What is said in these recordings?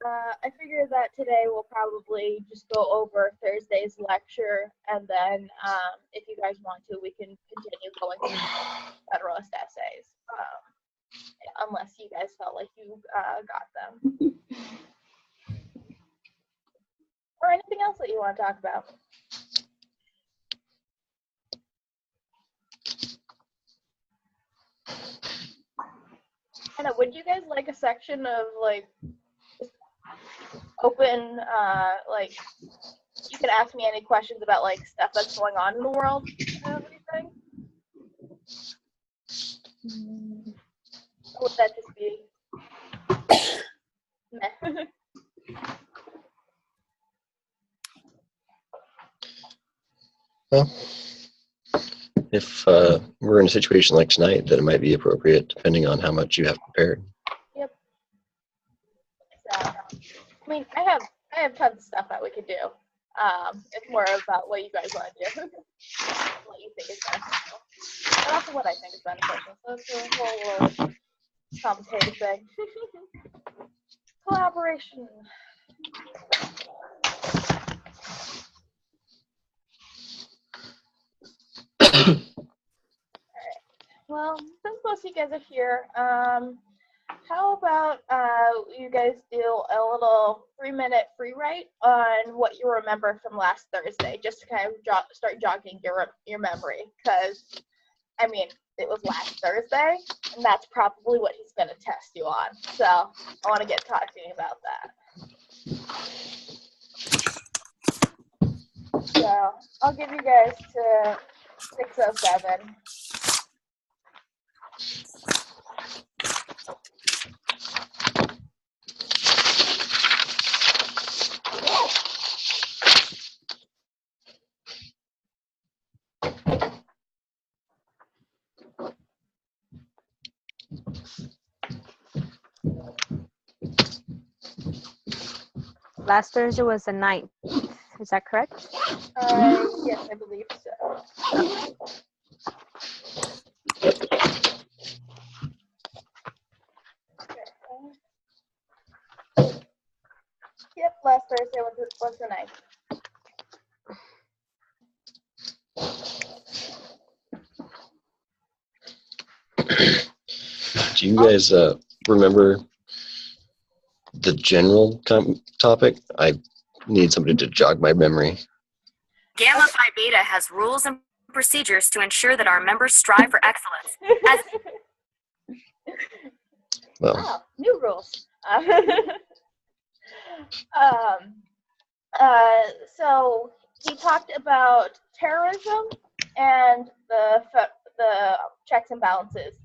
I figured that today we'll probably just go over Thursday's lecture, and then if you guys want to, we can continue going through Federalist essays, unless you guys felt like you got them. Or anything else that you want to talk about. Anna, would you guys like a section of like open, like you can ask me any questions about like stuff that's going on in the world and everything? Or would that just be meh? Well, if we're in a situation like tonight, then it might be appropriate depending on how much you have prepared. Yep. So, I mean, I have tons of stuff that we could do. It's more about what you guys want to do, what you think is beneficial, but also what I think is beneficial. So it's a whole little complicated thing. Collaboration. Alright. Well, since most of you guys are here, how about you guys do a little 3-minute free write on what you remember from last Thursday, just to kind of start jogging your memory, because, I mean, it was last Thursday, and that's probably what he's going to test you on. So I want to get talking about that. So I'll give you guys to 6:07. Last Thursday was the 9th. Is that correct? Yes, I believe so. Yep, last Thursday was the 9th. Do you guys remember the general topic? I need somebody to jog my memory. Gamma Phi Beta has rules and procedures to ensure that our members strive for excellence. Wow, new rules. So he talked about terrorism and the checks and balances,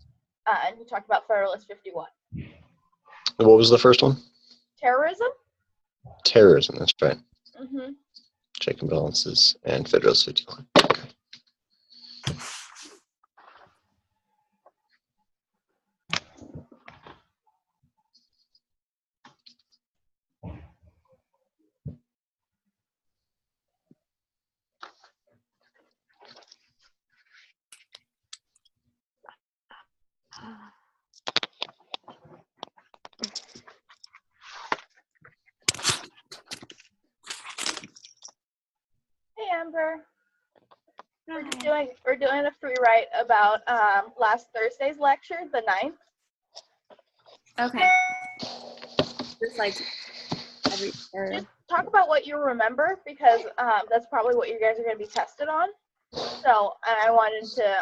and he talked about Federalist 51. And what was the first one? Terrorism? Terrorism, that's right. Mm-hmm. Check and balances and Federalist 51. Okay. Hey, Amber. We're doing a free write about last Thursday's lecture, the 9th. Okay. Just like Just talk about what you remember, because that's probably what you guys are going to be tested on. So I wanted to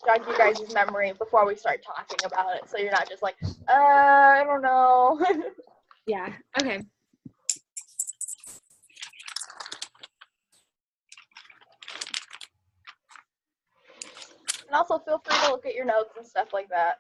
jog you guys' memory before we start talking about it, so you're not just like, I don't know. Yeah. Okay. And also feel free to look at your notes and stuff like that.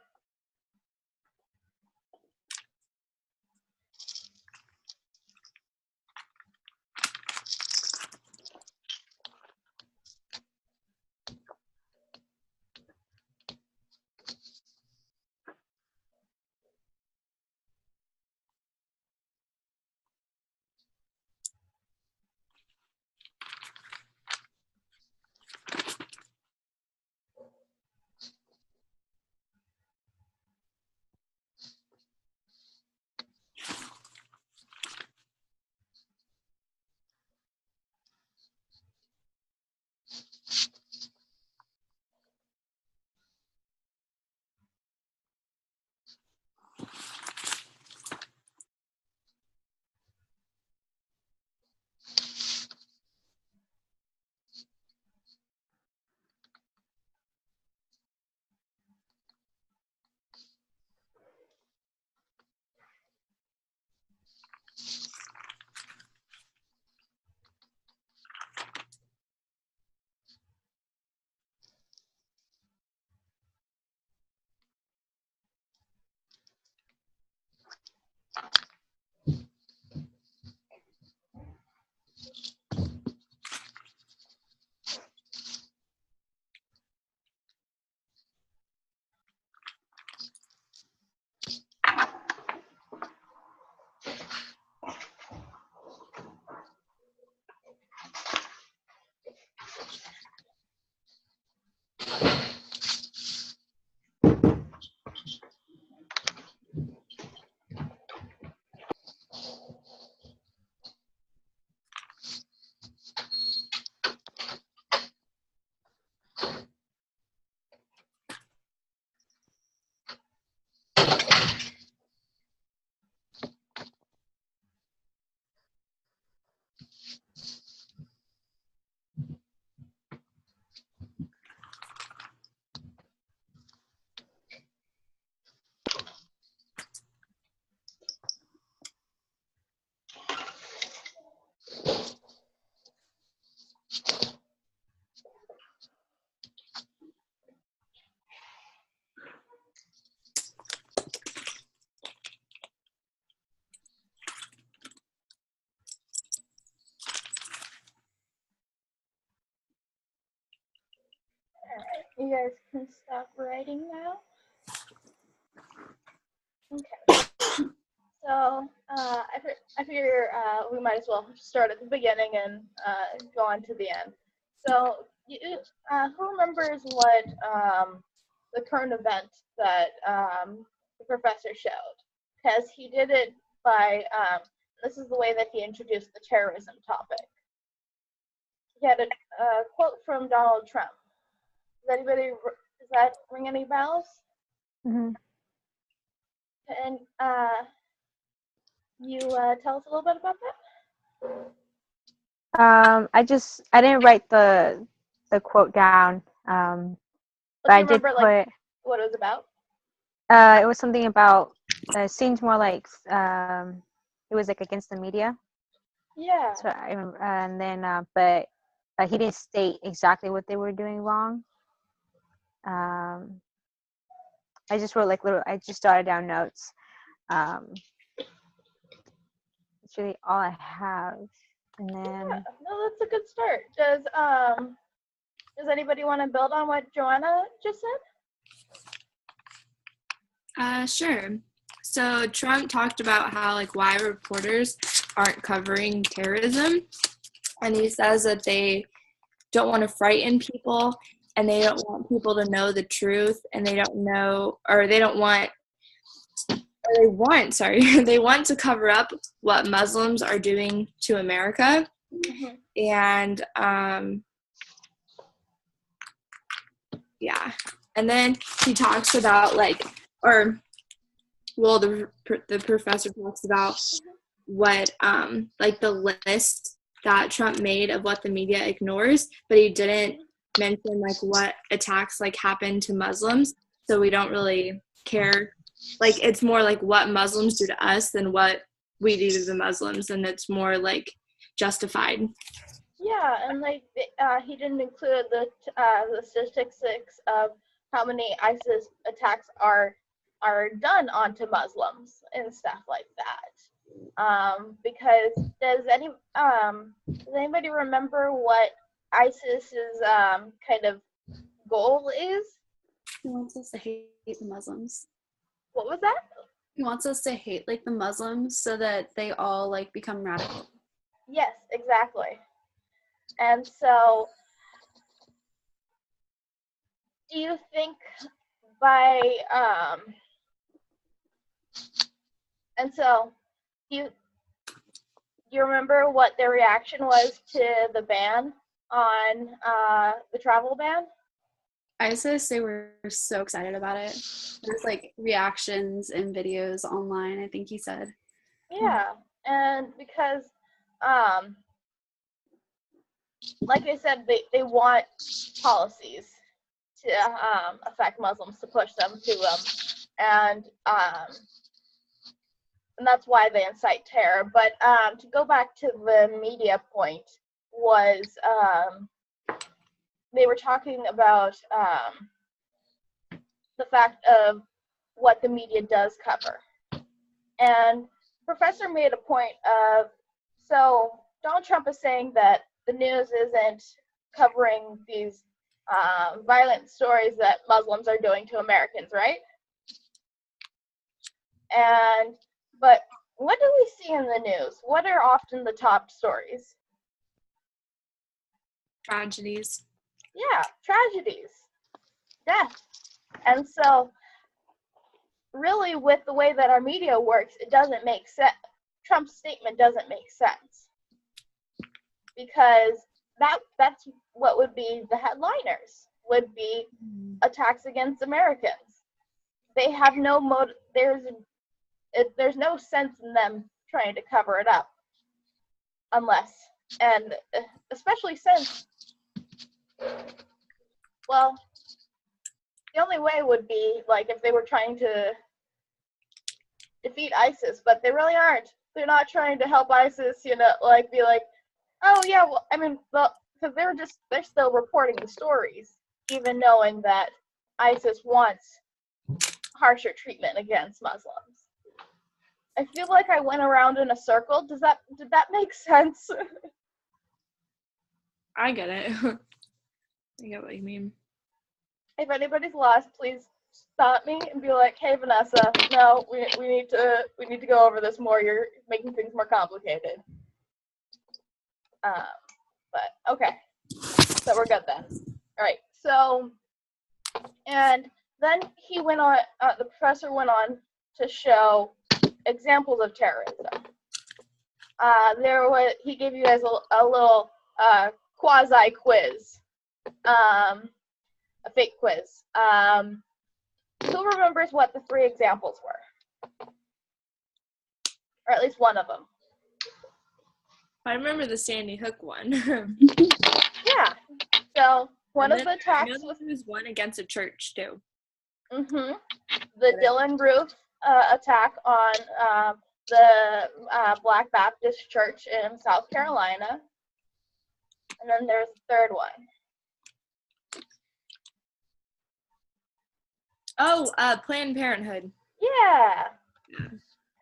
You guys can stop writing now. Okay. So I figure we might as well start at the beginning and go on to the end. So who remembers what the current event that the professor showed? Because he did it by, this is the way that he introduced the terrorism topic. He had a quote from Donald Trump. Does that ring any bells? Mhm. And you tell us a little bit about that? I didn't write the quote down. Do But you I did remember put like what it was about? it was something about it seems more like it was like against the media. Yeah. So I remember, and then but he didn't state exactly what they were doing wrong. I just wrote I just jotted down notes. That's really all I have. And then Yeah. No, that's a good start. Does anybody want to build on what Joanna just said? Sure. So Trump talked about how like why reporters aren't covering terrorism, and he says that they don't want to frighten people, and they don't want people to know the truth, and they want to cover up what Muslims are doing to America. Mm-hmm. And yeah, and then he talks about the professor talks about what like the list that Trump made of what the media ignores, but he didn't mention like what attacks like happened to Muslims, so we don't really care. Like it's more like what Muslims do to us than what we do to the Muslims, and it's more like justified. Yeah, and like he didn't include the statistics of how many ISIS attacks are done onto Muslims and stuff like that. Because does anybody remember what ISIS's kind of goal is? He wants us to hate the Muslims. What was that? He wants us to hate like the Muslims so that they all like become radical. Yes, exactly. And so, do you think by and so do you remember what their reaction was to the ban on the travel ban? ISIS, they were so excited about it. There's like reactions and videos online, I think he said. Yeah, and because like I said, they want policies to affect Muslims, to push them to them, and that's why they incite terror. But to go back to the media point, was they were talking about the fact of what the media does cover. And Professor made a point of, so Donald Trump is saying that the news isn't covering these violent stories that Muslims are doing to Americans, right? But what do we see in the news? What are often the top stories? Tragedies. Yeah, tragedies, death. And so really with the way that our media works, it doesn't make sense. Trump's statement doesn't make sense, because that's what would be the headliners, would be attacks against Americans. They have no motive. There's no sense in them trying to cover it up, unless, and especially since, well, the only way would be like if they were trying to defeat ISIS, but they really aren't. They're not trying to help ISIS, like be like, oh yeah, well, I mean, well, because they're still reporting the stories, even knowing that ISIS wants harsher treatment against Muslims. I feel like I went around in a circle. Did that make sense? I get it. I get what you mean. if anybody's lost, please stop me and be like, "Hey, Vanessa, no, we need to go over this more. You're making things more complicated." But okay, so we're good then. All right. So, and then he went on. The professor went on to show examples of terrorism. He gave you guys a little quasi quiz, a fake quiz. Who remembers what the 3 examples were? Or at least one of them. I remember the Sandy Hook one. Yeah. So one And of then the attacks I know was there was one against a church too. the Dylan Roof attack on the Black Baptist Church in South Carolina. And then there's the third one. Oh, Planned Parenthood. Yeah.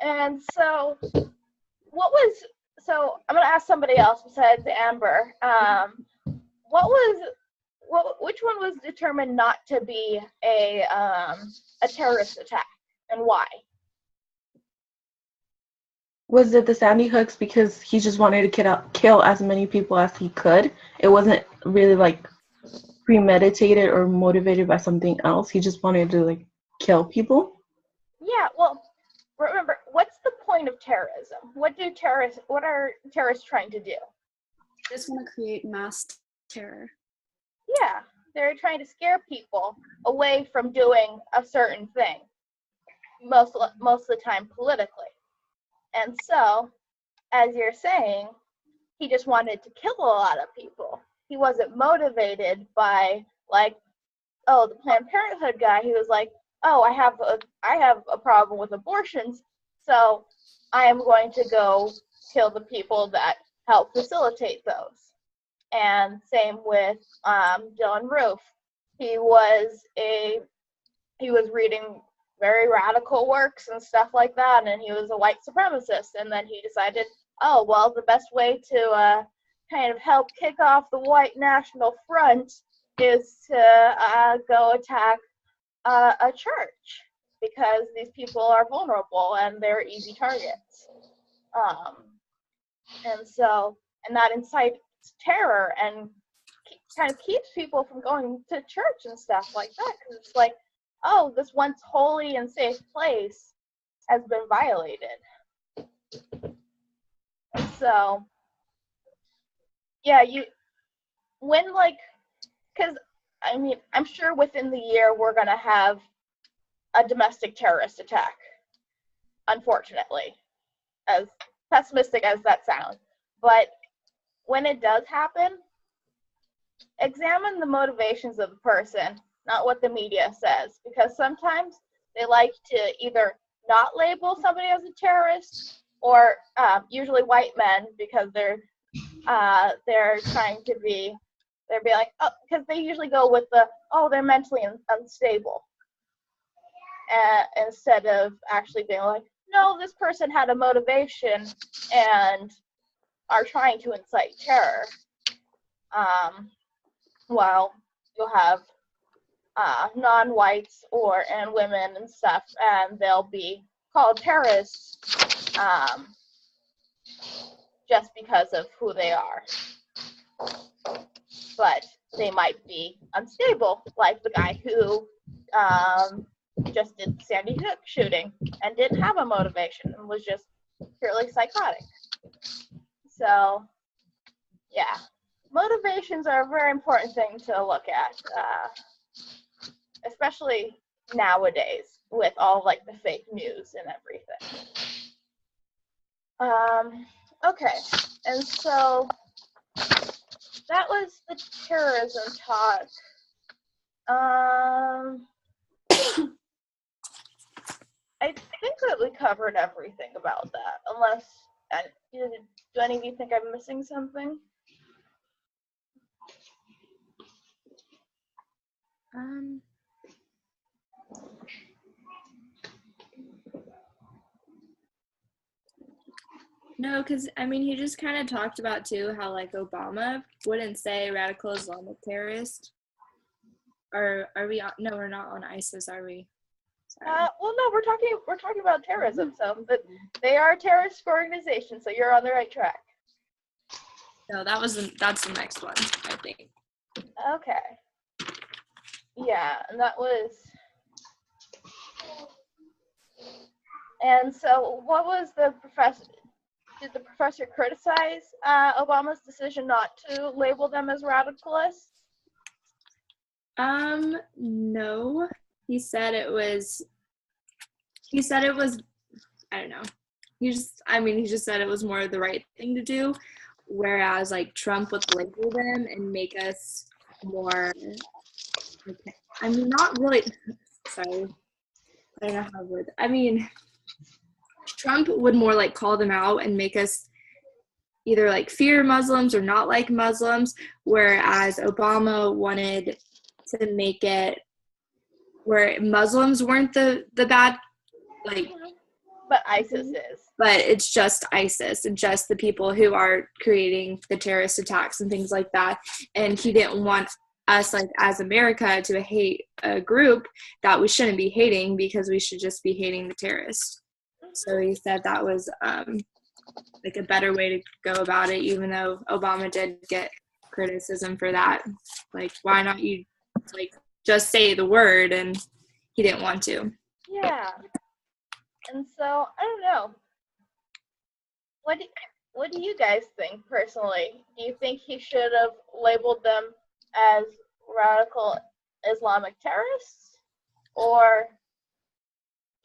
And so I'm gonna ask somebody else besides Amber. Which one was determined not to be a terrorist attack, and why? Was it the Sandy Hooks because he just wanted to kill as many people as he could? It wasn't really like premeditated or motivated by something else. He just wanted to like kill people. Yeah, well, remember, what's the point of terrorism? What are terrorists trying to do? I just want to create mass terror. Yeah, they're trying to scare people away from doing a certain thing, most of the time politically. And so, as you're saying, he just wanted to kill a lot of people. He wasn't motivated by, like, oh, the Planned Parenthood guy. He was like, oh, I have a problem with abortions, so I am going to go kill the people that help facilitate those. And same with Dylan Roof. He was reading very radical works and stuff like that, and he was a white supremacist. And then he decided, oh, well, the best way to kind of help kick off the white national front is to go attack a church, because these people are vulnerable and they're easy targets. And that incites terror and kind of keeps people from going to church and stuff like that, because it's like, oh, this once holy and safe place has been violated. And so, yeah, because, I mean, I'm sure within the year we're going to have a domestic terrorist attack, unfortunately, as pessimistic as that sounds. But when it does happen, examine the motivations of the person, not what the media says, because sometimes they like to either not label somebody as a terrorist, or usually white men, because they're trying to be, they're be like, oh, because they usually go with the, oh, they're mentally unstable, instead of actually being like, no, this person had a motivation and are trying to incite terror. While you'll have non-whites and women and stuff, and they'll be called terrorists just because of who they are. But they might be unstable, like the guy who just did the Sandy Hook shooting and didn't have a motivation and was just purely psychotic. So, yeah. Motivations are a very important thing to look at, especially nowadays with all like the fake news and everything. Okay, and so that was the terrorism talk. I think that we covered everything about that, unless, do any of you think I'm missing something? No, because I mean, he just kind of talked about too how like Obama wouldn't say radical Islamic terrorist. are we on, no, we're not on ISIS, are we? Sorry. Well, no, we're talking about terrorism. So, but they are a terrorist organization, so you're on the right track. No, that's the next one, I think. Okay. Yeah, and that was. And so, what was the professor? Did the professor criticize Obama's decision not to label them as radicalists? No. He said it was, I don't know. He just said it was more the right thing to do, whereas like Trump would label them and make us more, not really, sorry, I don't know how to word it. I mean, Trump would more like call them out and make us either like fear Muslims or not like Muslims, whereas Obama wanted to make it where Muslims weren't the bad, like, but ISIS is. But it's just ISIS and just the people who are creating the terrorist attacks and things like that. And he didn't want us, like, as America, to hate a group that we shouldn't be hating because we should just be hating the terrorists. So he said that was like a better way to go about it, even though Obama did get criticism for that. Like, why not you like just say the word? And he didn't want to. Yeah. And so I don't know. What do you guys think personally? Do you think he should have labeled them as radical Islamic terrorists, or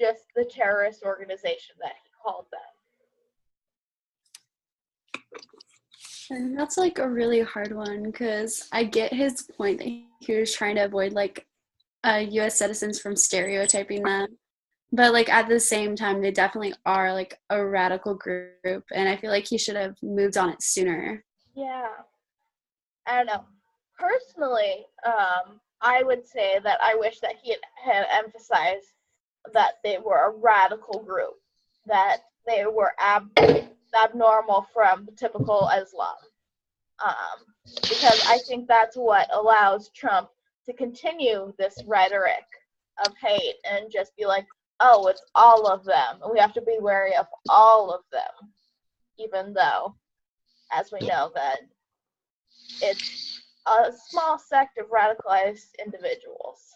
just the terrorist organization that he called them? And that's like a really hard one because I get his point that he was trying to avoid like U.S. citizens from stereotyping them. But like at the same time, they definitely are like a radical group, and I feel like he should have moved on it sooner. Yeah. I don't know. Personally, I would say that I wish that he had emphasized that they were a radical group, that they were abnormal from typical Islam. Because I think that's what allows Trump to continue this rhetoric of hate and just be like, oh, it's all of them. And we have to be wary of all of them, even though, as we know, that it's a small sect of radicalized individuals.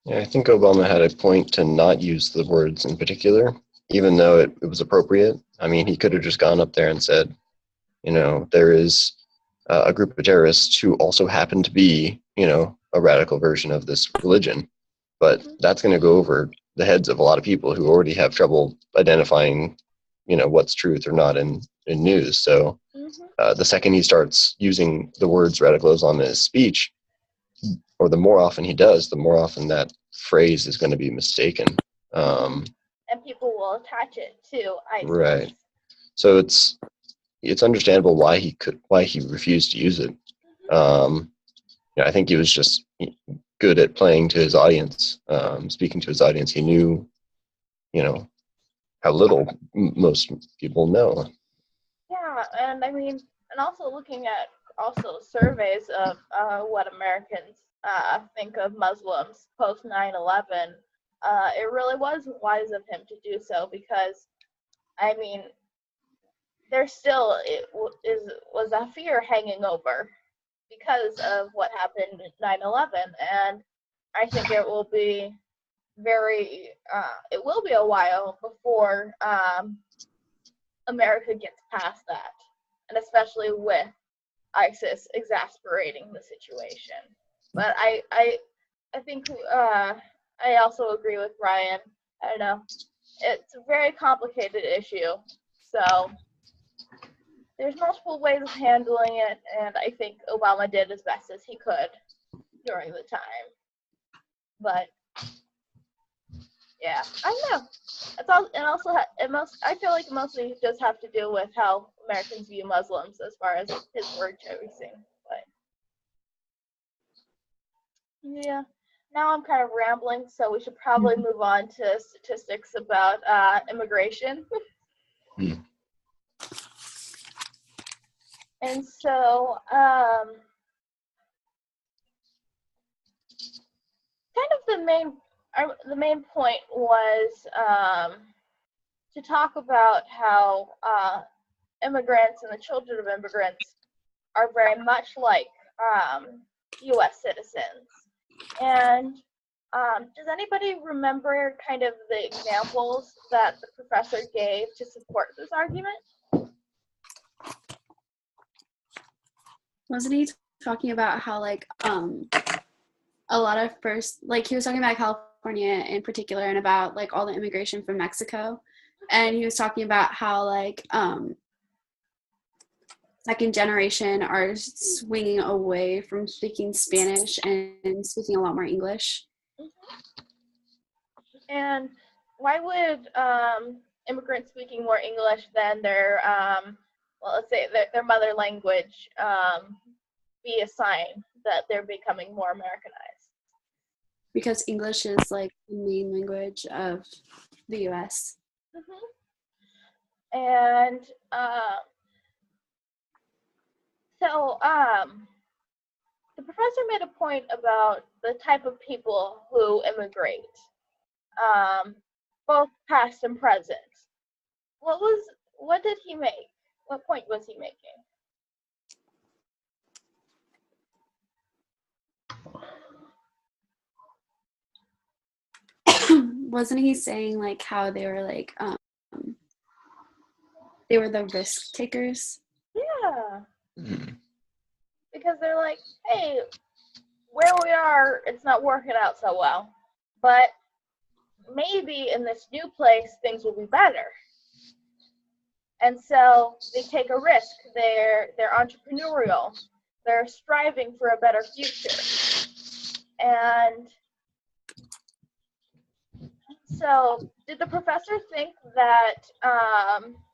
Yeah, I think Obama had a point to not use the words in particular, even though it was appropriate. I mean, he could have just gone up there and said, you know, there is a group of terrorists who also happen to be, you know, a radical version of this religion. But that's going to go over the heads of a lot of people who already have trouble identifying, you know, what's truth or not in news. So the second he starts using the words radical Islam in his speech, or the more often he does, the more often that phrase is going to be mistaken. And people will attach it to ISIS. Right. So it's understandable why he refused to use it. Yeah, I think he was just good at playing to his audience, speaking to his audience. He knew, you know, how little most people know. Yeah, and I mean, and also looking at also surveys of what Americans think of Muslims post 9/11, it really was wise of him to do so because, I mean, there still was a fear hanging over because of what happened in 9/11, and I think it will be it will be a while before America gets past that, and especially with ISIS exasperating the situation. But I think I also agree with Ryan. I don't know. It's a very complicated issue, so there's multiple ways of handling it, and I think Obama did as best as he could during the time. But yeah, I don't know. It's all, and also I feel like it mostly does have to do with how Americans view Muslims as far as his word choosing. But yeah, now I'm kind of rambling, so we should probably move on to statistics about immigration. And so kind of the main point was to talk about how immigrants and the children of immigrants are very much like U.S. citizens. And does anybody remember kind of the examples that the professor gave to support this argument? Wasn't he talking about how like a lot of first, like he was talking about California in particular and about like all the immigration from Mexico, and he was talking about how like second generation are swinging away from speaking Spanish and speaking a lot more English. And why would immigrants speaking more English than their well, let's say their mother language be a sign that they're becoming more Americanized? Because English is like the main language of the U.S. And so the professor made a point about the type of people who immigrate, both past and present. What did he make? What point was he making? Wasn't he saying like how they were like they were the risk takers? Yeah. Because they're like, hey, where we are, it's not working out so well. But maybe in this new place, things will be better. And so they take a risk. They're entrepreneurial. They're striving for a better future. And so did the professor think that,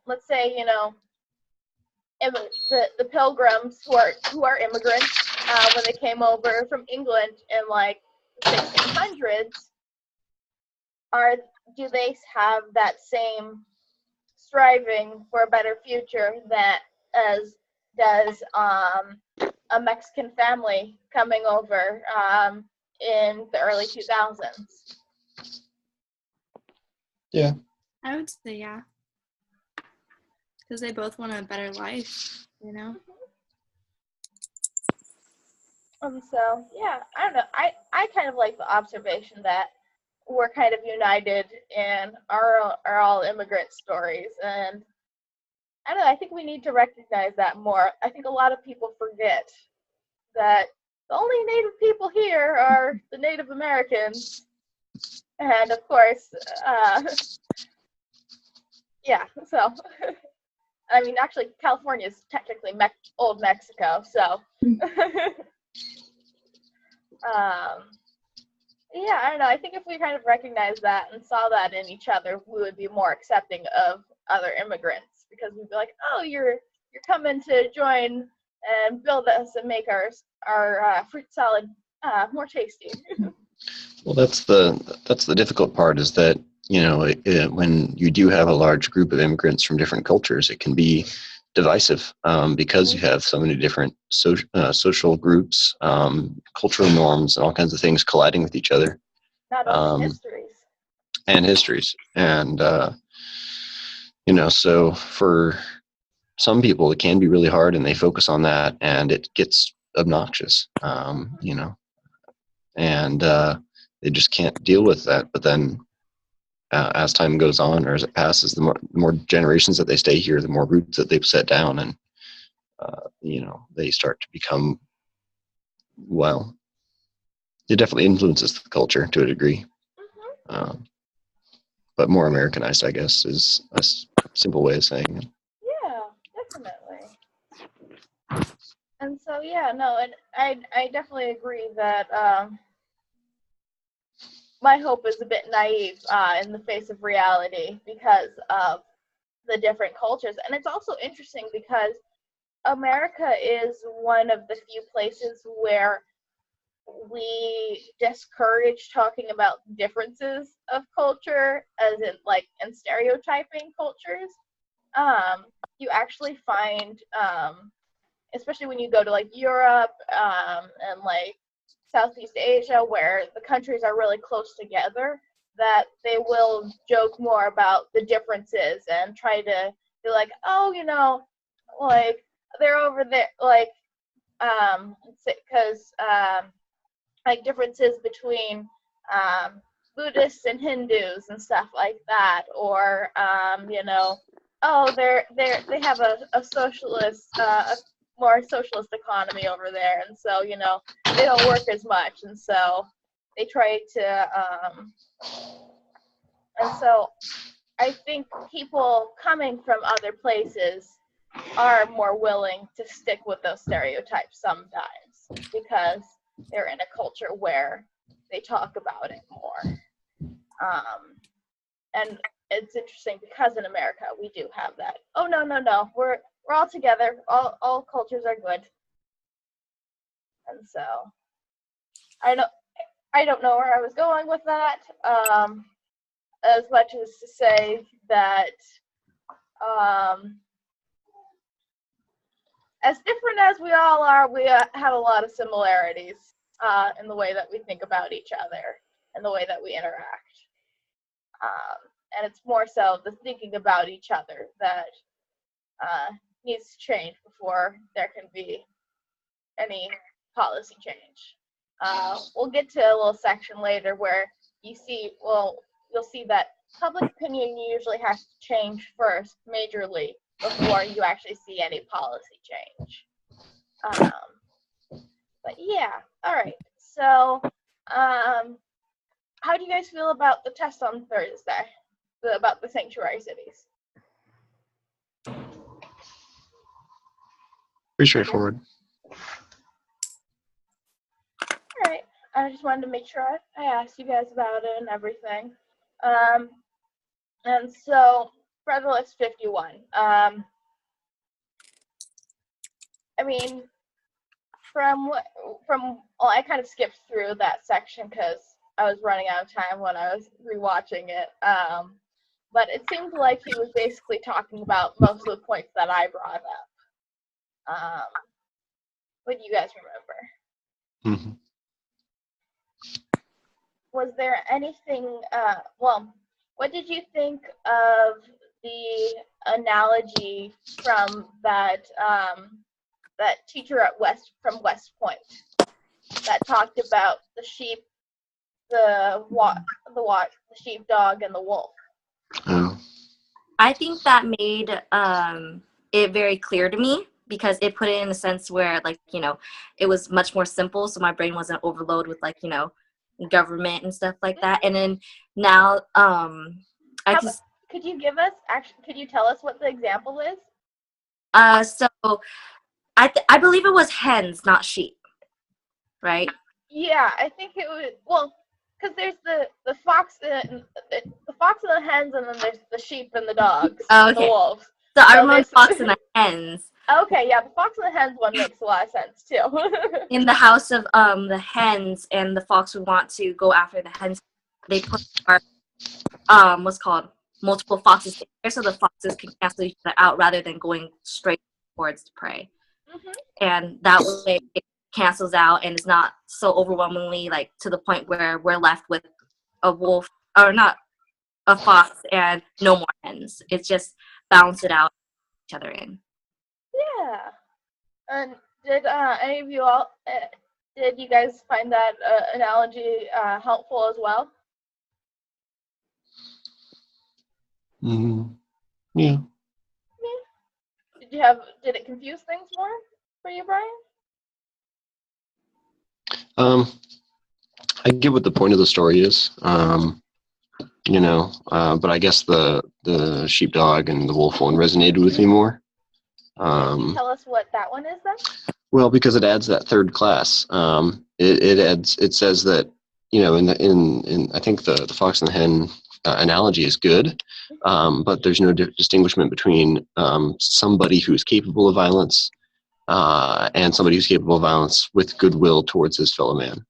let's say, you know, the pilgrims who are immigrants, when they came over from England in like the 1600s, do they have that same striving for a better future that as does a Mexican family coming over in the early 2000s? Yeah. I would say yeah. Because they both want a better life, you know? So yeah, I don't know. I kind of like the observation that we're kind of united in our all immigrant stories, and I don't know. I think we need to recognize that more. I think a lot of people forget that the only Native people here are the Native Americans, and of course, yeah. So, I mean, actually, California is technically old Mexico, so. Yeah, I don't know. I think if we kind of recognized that and saw that in each other, we would be more accepting of other immigrants, because we'd be like, oh, you're coming to join and build us and make our fruit salad more tasty. Well, that's the difficult part, is that, you know, when you do have a large group of immigrants from different cultures, it can be divisive, because you have so many different social groups, cultural norms, and all kinds of things colliding with each other. Not only histories. And histories. And, you know, so for some people, it can be really hard, and they focus on that, and it gets obnoxious, you know, and they just can't deal with that. But then as time goes on, or as it passes, the more generations that they stay here, the more roots that they've set down, and you know, they start to become, well, it definitely influences the culture to a degree, but more Americanized, I guess, is a simple way of saying it. Yeah, definitely. And so yeah, no, and I definitely agree that my hope is a bit naive in the face of reality because of the different cultures. And it's also interesting because America is one of the few places where we discourage talking about differences of culture, as in like in stereotyping cultures. You actually find, especially when you go to like Europe and like Southeast Asia, where the countries are really close together, that they will joke more about the differences and try to be like, oh, like they're over there, like, because like differences between Buddhists and Hindus and stuff like that, or oh, they have a socialist, a more socialist economy over there, and so they don't work as much, and so they try to and so I think people coming from other places are more willing to stick with those stereotypes sometimes because they're in a culture where they talk about it more. And it's interesting because in America we do have that. Oh no, we're all together. All cultures are good. And so I don't know where I was going with that. As much as to say that as different as we all are, we have a lot of similarities in the way that we think about each other and the way that we interact. And it's more so the thinking about each other that needs to change before there can be any policy change. We'll get to a little section later where you'll see that public opinion usually has to change first, majorly, before you actually see any policy change. But yeah, all right. So, how do you guys feel about the test on Thursday? About the sanctuary cities? Pretty straightforward. All right. I just wanted to make sure I asked you guys about it and everything. And so, Federal List 51. I mean, I kind of skipped through that section because I was running out of time when I was rewatching it. But it seemed like he was basically talking about most of the points that I brought up. What do you guys remember? Mm-hmm. Was there anything, what did you think of the analogy from that teacher from West Point that talked about the sheep, the sheepdog, and the wolf? Oh. I think that made it very clear to me because it put it in a sense where, like, it was much more simple, so my brain wasn't overloaded with, like, government and stuff like that. And then now, could you tell us what the example is? So I believe it was hens, not sheep, right? Yeah, I think it was, because there's the fox and the hens, and then there's the sheep and the dogs, and the wolves. So I remember fox and the hens. Okay, yeah, the fox and the hens one makes a lot of sense too. In the house of the hens, and the fox would want to go after the hens. They put what's called multiple foxes there, so the foxes can cancel each other out rather than going straight towards the prey. Mm-hmm. And that way it cancels out and it's not so overwhelmingly, like, to the point where we're left with a wolf, or not a fox, and no more hens. It's just balance it out each other in. Yeah. And did any of you all did you guys find that analogy helpful as well? Mm-hmm. Yeah. Did it confuse things more for you, Brian? I get what the point of the story is. But I guess the sheepdog and the wolf one resonated with me more. Can you tell us what that one is then? Well, because it adds that third class. It says that, in I think the fox and the hen analogy is good, but there's no distinguishment between somebody who's capable of violence and somebody who's capable of violence with goodwill towards his fellow man.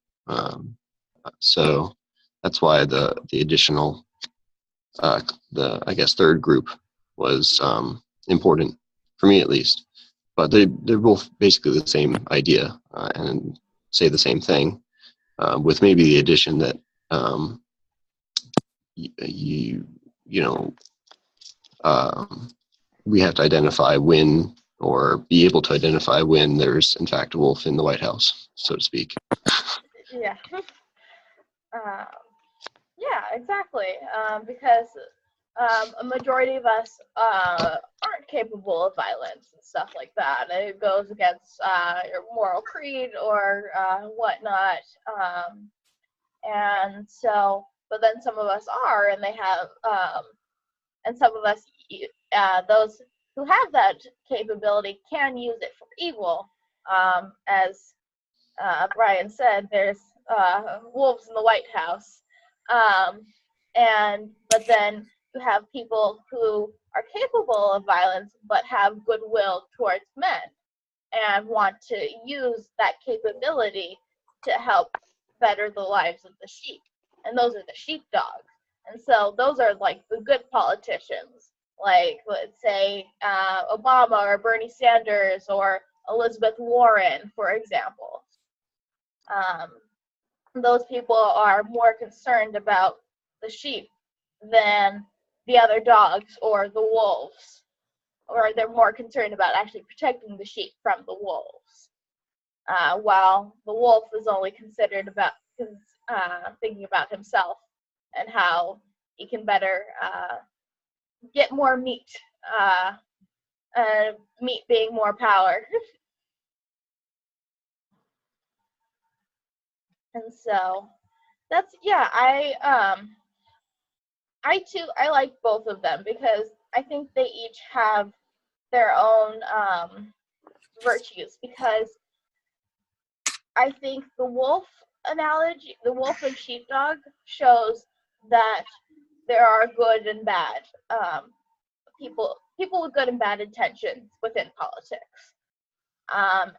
So that's why the additional, I guess, third group was important for me, at least. But they're both basically the same idea and say the same thing. with maybe the addition that you know, we have to identify when, or be able to identify when there's in fact a wolf in the White House, so to speak. Yeah. Yeah, exactly. Because a majority of us aren't capable of violence and stuff like that. It goes against your moral creed or whatnot. And so, but then some of us are, and they have, and some of us, those who have that capability can use it for evil. As Brian said, there's wolves in the White House. But then you have people who are capable of violence but have goodwill towards men and want to use that capability to help better the lives of the sheep. And those are the sheepdogs. And so those are like the good politicians, like let's say Obama or Bernie Sanders or Elizabeth Warren, for example. Those people are more concerned about the sheep than the other dogs or the wolves, or they're more concerned about actually protecting the sheep from the wolves. While the wolf is only considered about thinking about himself and how he can better get more meat, meat being more power. And so that's, yeah, I like both of them because I think they each have their own virtues, because I think the wolf analogy, the wolf and sheepdog, shows that there are good and bad people with good and bad intentions within politics,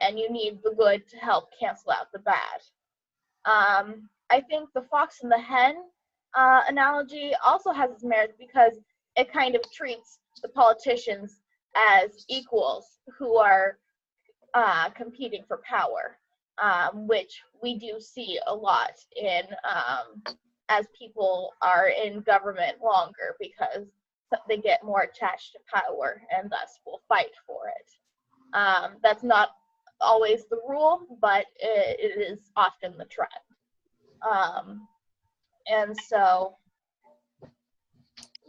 and you need the good to help cancel out the bad. I think the fox and the hen analogy also has its merits because it kind of treats the politicians as equals who are competing for power, which we do see a lot in as people are in government longer, because they get more attached to power and thus will fight for it. That's not always the rule, but it is often the trend. And so,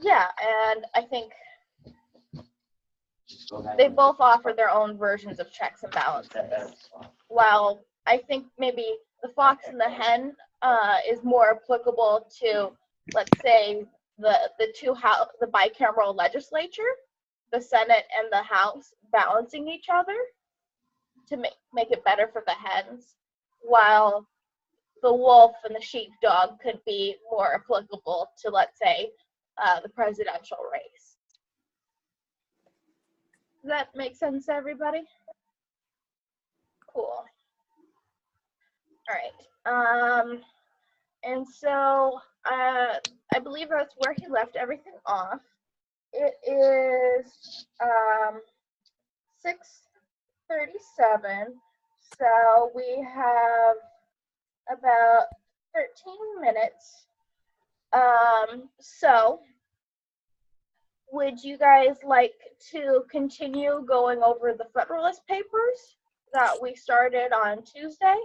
yeah, and I think they both offer their own versions of checks and balances. While I think maybe the fox and the hen is more applicable to, let's say, the bicameral legislature, the Senate and the House balancing each other to make it better for the hens, while the wolf and the sheepdog could be more applicable to, let's say, the presidential race. Does that make sense to everybody? Cool. All right. And so I believe that's where he left everything off. It is 6:37, so we have about 13 minutes. So would you guys like to continue going over the Federalist Papers that we started on Tuesday?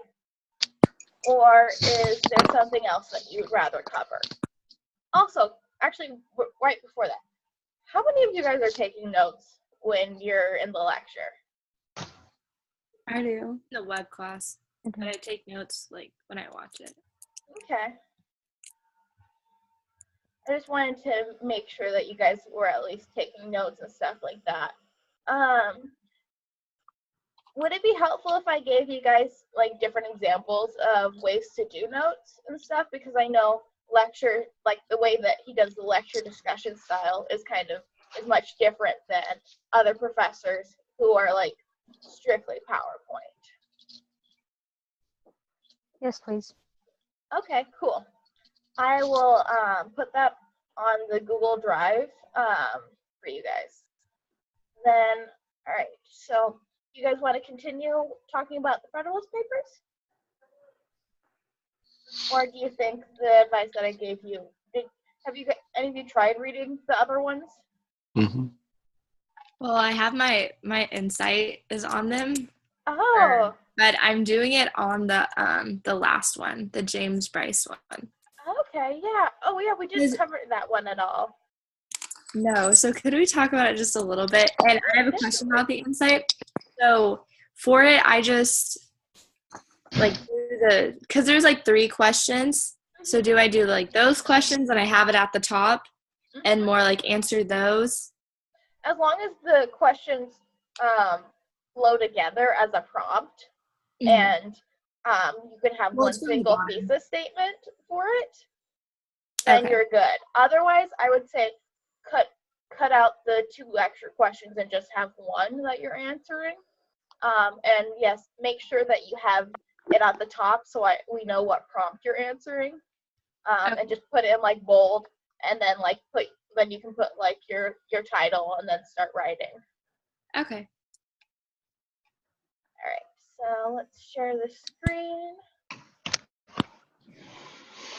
Or is there something else that you'd rather cover? Also, actually, right before that, how many of you guys are taking notes when you're in the lecture? I do. The web class, but I take notes like when I watch it. Okay. I just wanted to make sure that you guys were at least taking notes and stuff like that. Would it be helpful if I gave you guys like different examples of ways to do notes and stuff? Because I know lecture, like the way that he does the lecture discussion style is much different than other professors who are like strictly PowerPoint. Yes, please. Okay, cool. I will put that on the Google Drive for you guys. Then, all right, so you guys want to continue talking about the Federalist Papers? Or do you think the advice that I gave you, have you any of you tried reading the other ones? Hmm. Well, I have my insight is on them, Oh, but I'm doing it on the last one, the James Bryce one. okay, yeah. Oh, yeah, we didn't Is- cover that one at all. No, so could we talk about it just a little bit? And I have a question Definitely. about the insight. So for it, I just like do because there's like 3 questions. So do I do like those questions and I have it at the top and more like answer those? As long as the questions flow together as a prompt, and you can have Well, one it's from the single bottom. thesis statement for it, then Okay. you're good. Otherwise, I would say cut out the 2 extra questions and just have one that you're answering. And yes, make sure that you have it at the top so we know what prompt you're answering. And just put it in like bold, and then like then you can put like your title and then start writing. Okay. All right, so let's share the screen.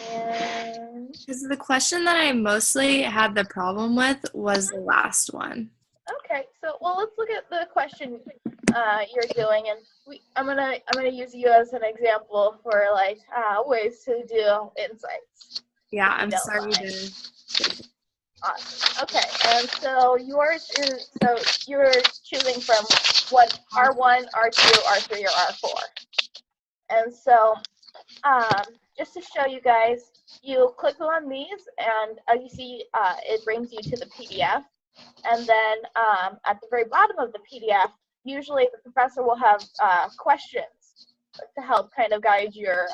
And Because the question that I mostly had the problem with was the last one. okay, so well, let's look at the question you're doing, and I'm gonna use you as an example for like ways to do insights. Yeah, If you I'm don't sorry mind. to. Awesome. Okay, and so yours is, so you're choosing from what R1, R2, R3, or R4. And so just to show you guys, you click on these, and you see it brings you to the PDF. And then at the very bottom of the PDF, usually the professor will have questions to help kind of guide your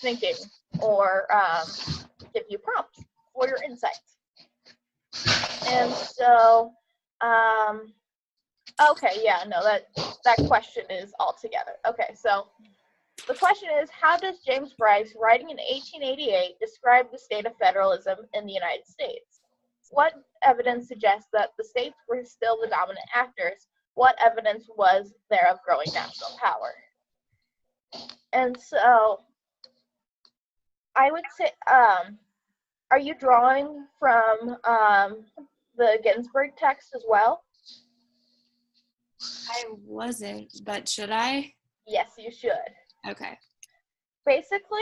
thinking, or give you prompts for your insights. And so, okay, yeah, no, that question is all together. Okay, so the question is, how does James Bryce, writing in 1888, describe the state of federalism in the United States? What evidence suggests that the states were still the dominant actors? What evidence was there of growing national power? And so, I would say, are you drawing from the Ginsburg text as well? I wasn't, but should I? Yes, you should. Okay. Basically,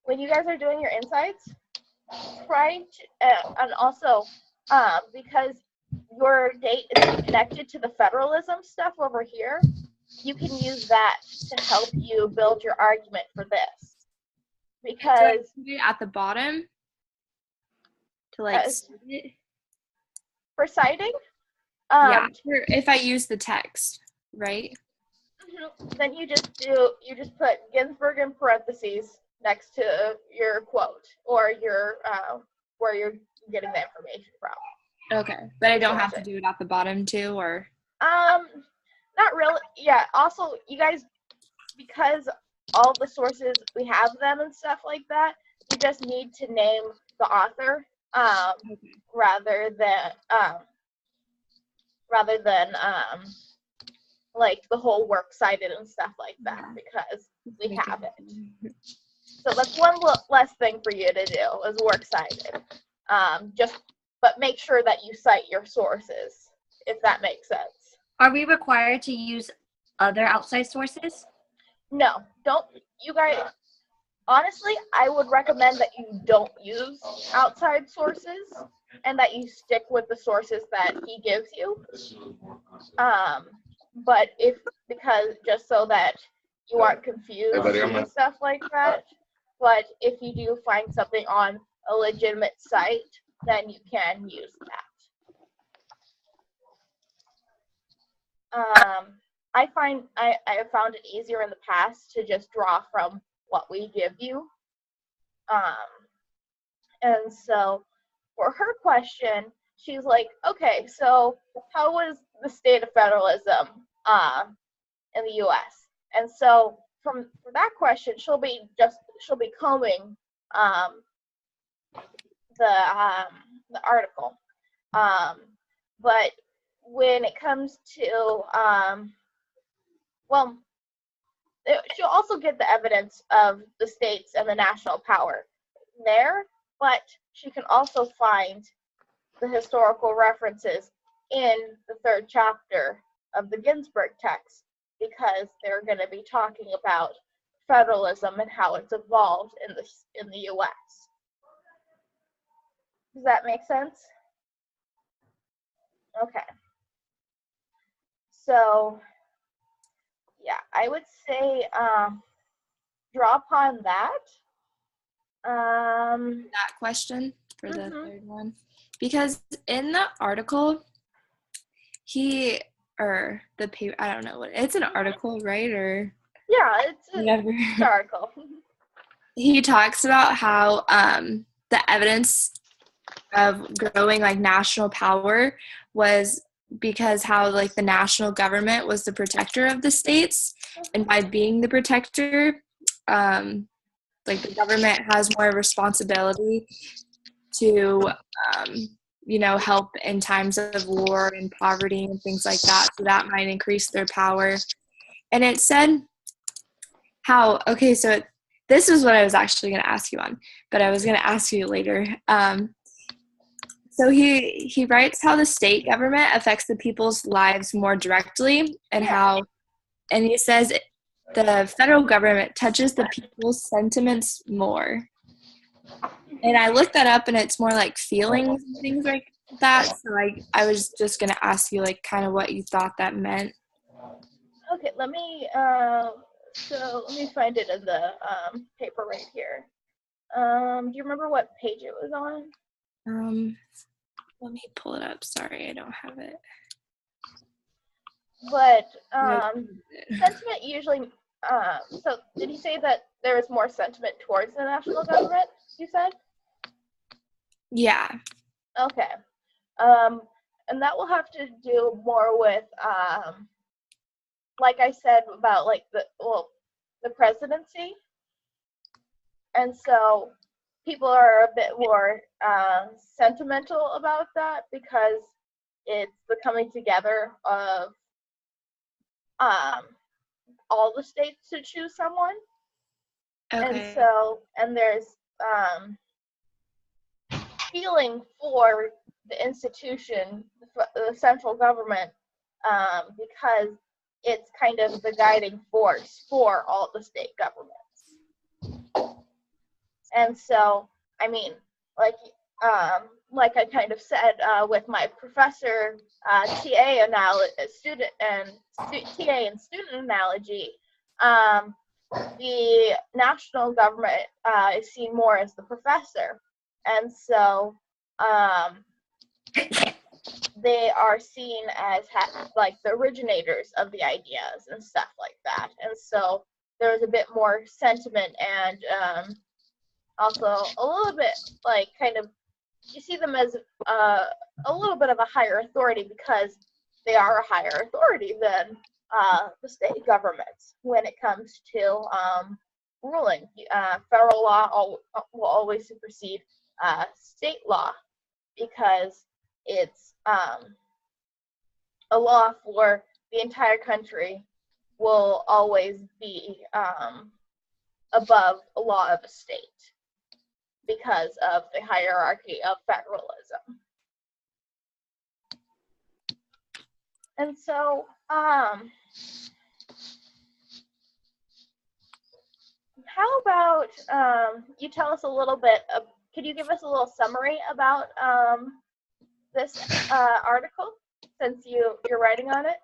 when you guys are doing your insights, try to, and also because your date is connected to the federalism stuff over here, you can use that to help you build your argument for this. Because Do I put it at the bottom to like see it? for citing, Yeah, if I use the text, right? then you just put Ginsburg in parentheses next to your quote, or your where you're getting the information from. Okay, but I don't have to do it at the bottom too, or? Not really. Yeah. Also, you guys, because all the sources we have them and stuff like that, you just need to name the author, rather than like the whole work cited and stuff like that, because we have it. So that's one less thing for you to do, is work cited. But make sure that you cite your sources, if that makes sense. Are we required to use other outside sources? No, don't. You guys, honestly, I would recommend that you don't use outside sources, and that you stick with the sources that he gives you. But because just so that you aren't confused and stuff like that. But if you do find something on a legitimate site, then you can use that. I have found it easier in the past to just draw from what we give you. And so for her question, she's like, okay, so how was the state of federalism in the U.S.? And so for that question, she'll be combing the article. But when it comes to well, she'll also get the evidence of the states and the national power there, but she can also find the historical references in the 3rd chapter of the Ginsburg text, because they're going to be talking about federalism and how it's evolved in the U.S. Does that make sense? Okay. So, yeah, I would say draw upon that. That question for the 3rd one, because in the article, the paper, I don't know what, it's an article, right? Or yeah, it's whatever. an article. He talks about how the evidence of growing like national power was because how like the national government was the protector of the states, and by being the protector, like the government has more responsibility to help in times of war and poverty and things like that, so that might increase their power. And it said how, okay, so this is what I was actually going to ask you on, but I was going to ask you later. So he writes how the state government affects the people's lives more directly, and he says the federal government touches the people's sentiments more. And I looked that up, and it's more like feelings and things like that. So I was just going to ask you like kind of what you thought that meant. Okay, let me find it in the paper right here. Do you remember what page it was on? Let me pull it up. Sorry, I don't have it. But sentiment usually, so did he say that there is more sentiment towards the national government, you said? Yeah. Okay. And that will have to do more with, like I said, about like the presidency. And so people are a bit more sentimental about that, because it's the coming together of all the states to choose someone. Okay. And there's feeling for the institution, the central government, because it's kind of the guiding force for all the state governments. And so, I mean, like I kind of said with my professor, TA and student analogy, the national government is seen more as the professor, and so they are seen as like the originators of the ideas and stuff like that. And so there's a bit more sentiment, and also a little bit like kind of, you see them as a little bit of a higher authority, because they are a higher authority than the state governments when it comes to ruling. Federal law will always supersede state law, because it's a law for the entire country will always be above a law of a state, because of the hierarchy of federalism. And so, how about you tell us a little bit, could you give us a little summary about this article, since you're writing on it?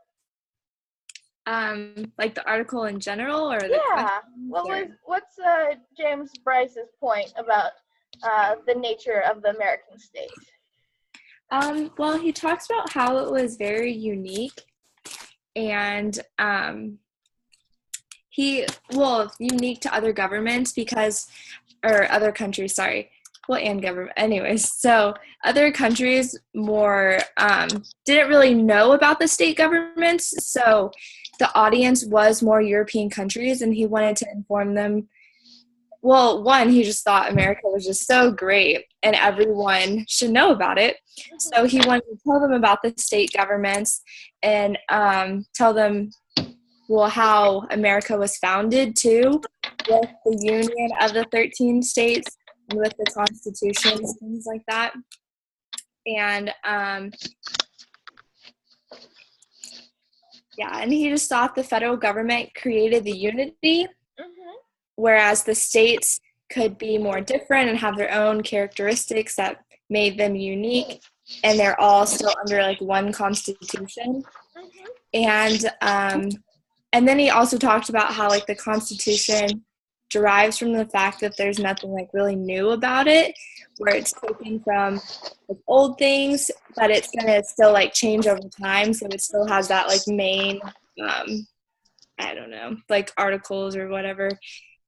Like the article in general, or the What's James Bryce's point about the nature of the American state? Well, he talks about how it was very unique, and unique to other governments or other countries, sorry. Well, and government. Anyways, so other countries more didn't really know about the state governments, so the audience was more European countries, and he wanted to inform them. Well, one, he just thought America was just so great and everyone should know about it. So he wanted to tell them about the state governments and tell them how America was founded too, with the union of the 13 states and with the Constitution and things like that. And and he just thought the federal government created the unity, whereas the states could be more different and have their own characteristics that made them unique, and they're all still under like one constitution. And then he also talked about how like the Constitution derives from the fact that there's nothing like really new about it, where it's taken from like old things, but it's gonna still like change over time, so it still has that like main I don't know, like articles or whatever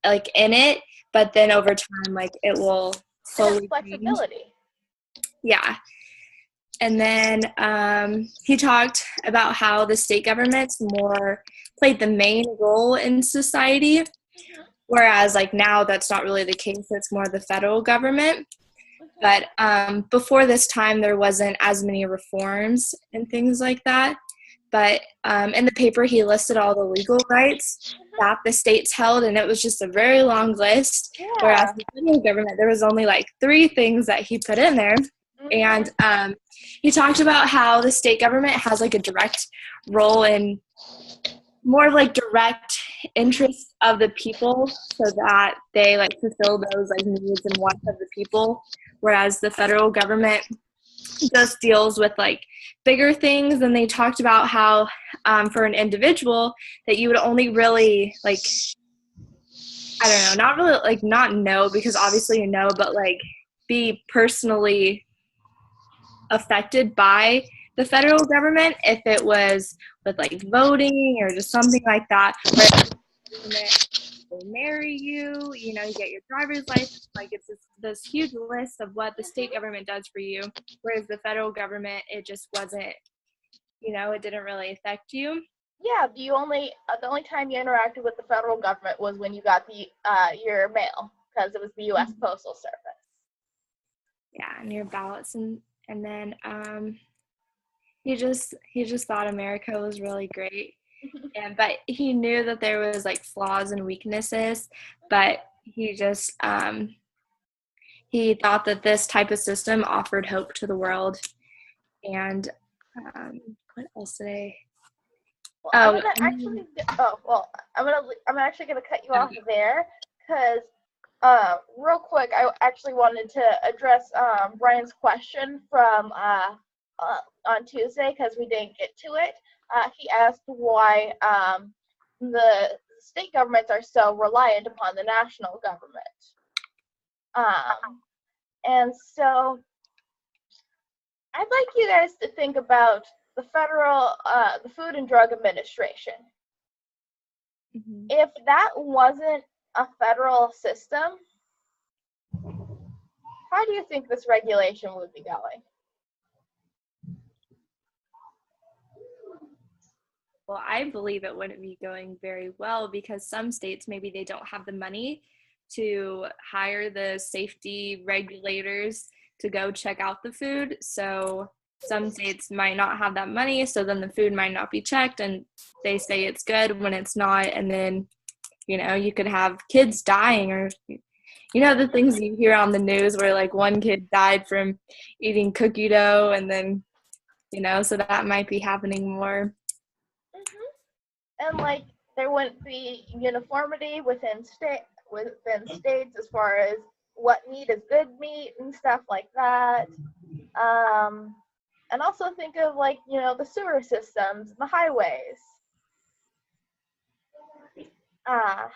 like in it, but then over time like it will slowly flexibility. Change. Yeah. And then he talked about how the state governments more played the main role in society, whereas like now that's not really the case. It's more the federal government. But before this time, there wasn't as many reforms and things like that. But in the paper, he listed all the legal rights that the states held, and it was just a very long list. Yeah. Whereas the federal government, there was only like 3 things that he put in there. And he talked about how the state government has like a direct role in more like direct interests of the people, so that they like fulfill those like needs and wants of the people, whereas the federal government just deals with like bigger things. And they talked about how for an individual that you would only really like, I don't know, not really like not know, because obviously you know, but like be personally affected by the federal government if it was with like voting or just something like that, where the government will marry you, you know, you get your driver's license, like it's this huge list of what the state government does for you, whereas the federal government, it just wasn't, you know, it didn't really affect you. Yeah, the only time you interacted with the federal government was when you got the your mail, because it was the U.S. Postal Service. Yeah, and your ballots, and then he just thought America was really great, but he knew that there was like flaws and weaknesses, but he just he thought that this type of system offered hope to the world. And what else did I? Well, I'm actually gonna cut you off there, because real quick, I actually wanted to address Brian's question from on Tuesday, because we didn't get to it. He asked why the state governments are so reliant upon the national government. And so I'd like you guys to think about the the Food and Drug Administration. If that wasn't a federal system, how do you think this regulation would be going? Well, I believe it wouldn't be going very well, because some states, maybe they don't have the money to hire the safety regulators to go check out the food. So some states might not have that money, so then the food might not be checked, and they say it's good when it's not. And then, you know, you could have kids dying, or, you know, the things you hear on the news where like one kid died from eating cookie dough, and then, you know, so that might be happening more. And like there wouldn't be uniformity within states as far as what meat is good meat and stuff like that. And also think of like, you know, the sewer systems, the highways.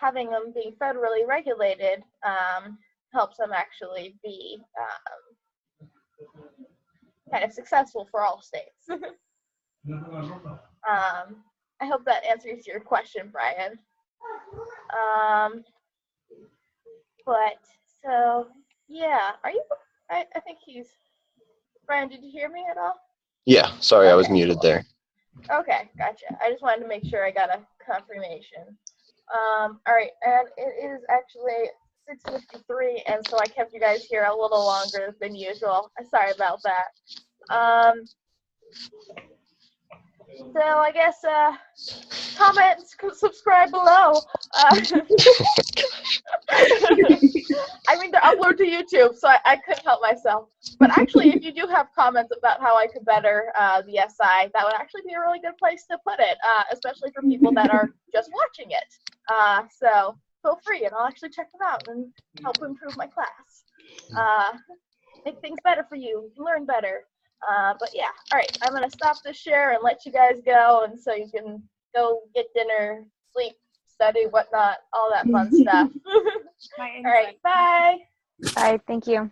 Having them be federally regulated helps them actually be kind of successful for all states. I hope that answers your question, Brian. But so yeah, are you? I think he's. Brian, did you hear me at all? Yeah, sorry, I was Okay, muted cool. there. Okay, gotcha. I just wanted to make sure I got a confirmation. All right, and it is actually 6:53, and so I kept you guys here a little longer than usual. I'm sorry about that. So I guess comment, subscribe below. I mean, they're uploaded to YouTube, so I couldn't help myself. But actually, if you do have comments about how I could better the SI, that would actually be a really good place to put it, especially for people that are just watching it. So feel free, and I'll actually check them out and help improve my class. Make things better for you, learn better. But yeah, all right, I'm going to stop this share and let you guys go, and so you can go get dinner, sleep, study, whatnot, all that fun stuff. All right, bye. Bye. Thank you.